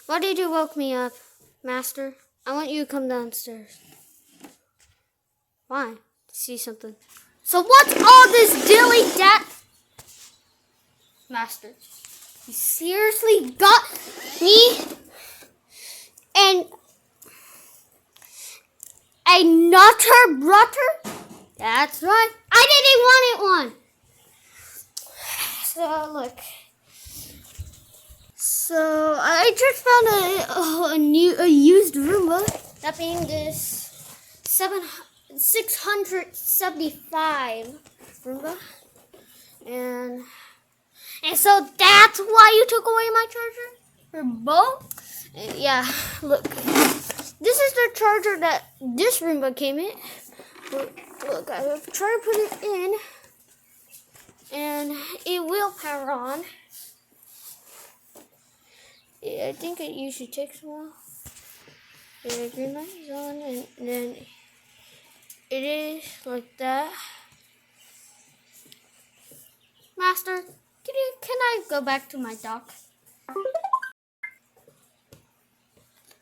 Why did you woke me up, Master? I want you to come downstairs. Why? To see something. So what's all this dilly dat? Master, you seriously got me and a nutter brother? That's right. I didn't want it one. So look. So I just found a used Roomba. That being this 675 Roomba, and so that's why you took away my charger for both. Yeah, look, this is the charger that this Roomba came in. Look, I will try to put it in, and it will power on. Yeah, I think it usually takes a while. The green light is on, and then it is like that. Master, can I go back to my dock?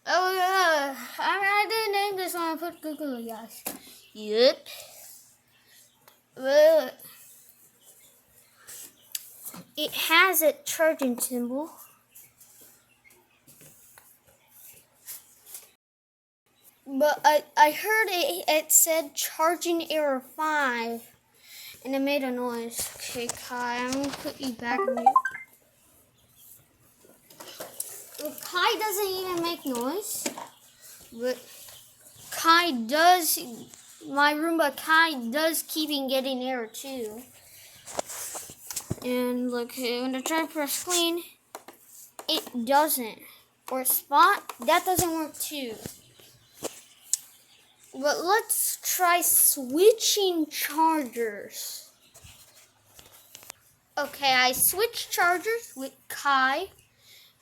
Oh yeah, I didn't name this one. I put Google guys. Yep. Well, it has a charging symbol. But I heard it said charging error 5, and it made a noise. Okay, Kai, I'm gonna put you back on mute. Well, Kai doesn't even make noise, but Kai does. My Roomba Kai does keep getting error too. And look, when I try to press clean, it doesn't. Or spot, that doesn't work too. But let's try switching chargers. Okay, I switched chargers with Kai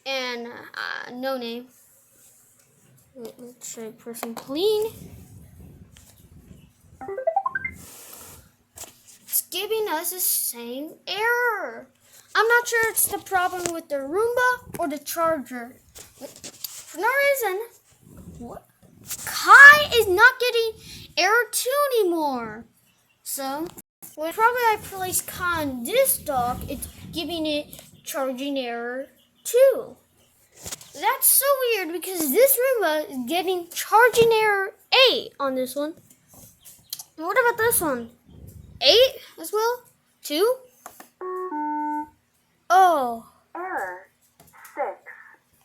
and no name. Let's try pressing clean. It's giving us the same error. I'm not sure it's the problem with the Roomba or the charger. But for no reason, what? Kai is not getting error 2 anymore. So, when probably I place Kai on this dock, it's giving it charging error 2. That's so weird because this Roomba is getting charging error 8 on this one. And what about this one? 8 as well? 2? Oh. Error 6.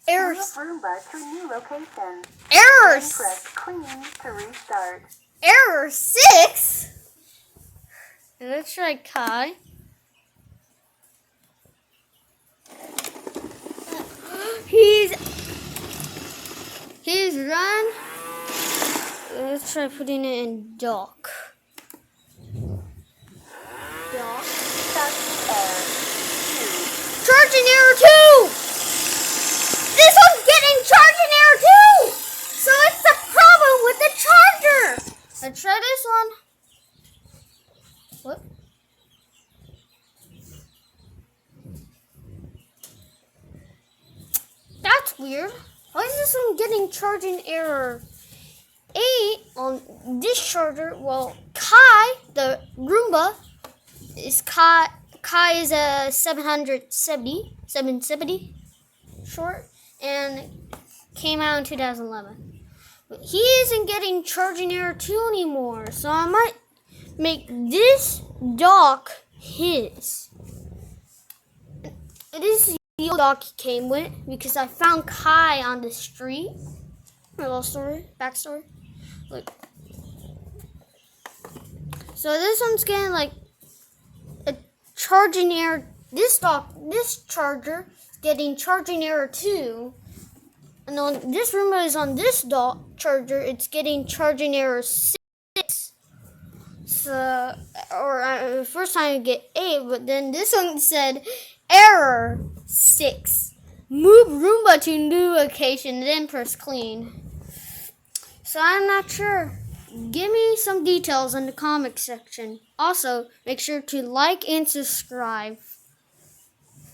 Error. Move Roomba to new location. Error. Then press clean to restart. Error 6? Let's try Kai. He's run. Let's try putting it in dock. Dock. That's error 2. Charging error 2! This one's getting charging error 2! So it's the problem with the charger! Let's try this one. What? That's weird. Why is this one getting charging error 8 on this charger? Well, Kai, the Roomba, is Kai is a 770 short, and came out in 2011. But he isn't getting charging error 2 anymore, so I might make this dock his. This is the old dock he came with because I found Kai on the street. A little story, backstory. Look. So this one's getting like a charging error. This charger is getting charging error 2. And on this Roomba is on this charger, it's getting charging error 6. So, or first time I get 8, but then this one said error 6. Move Roomba to new location, then press clean. So I'm not sure. Give me some details in the comment section. Also, make sure to like and subscribe.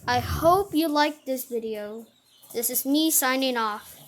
I hope you liked this video. This is me signing off.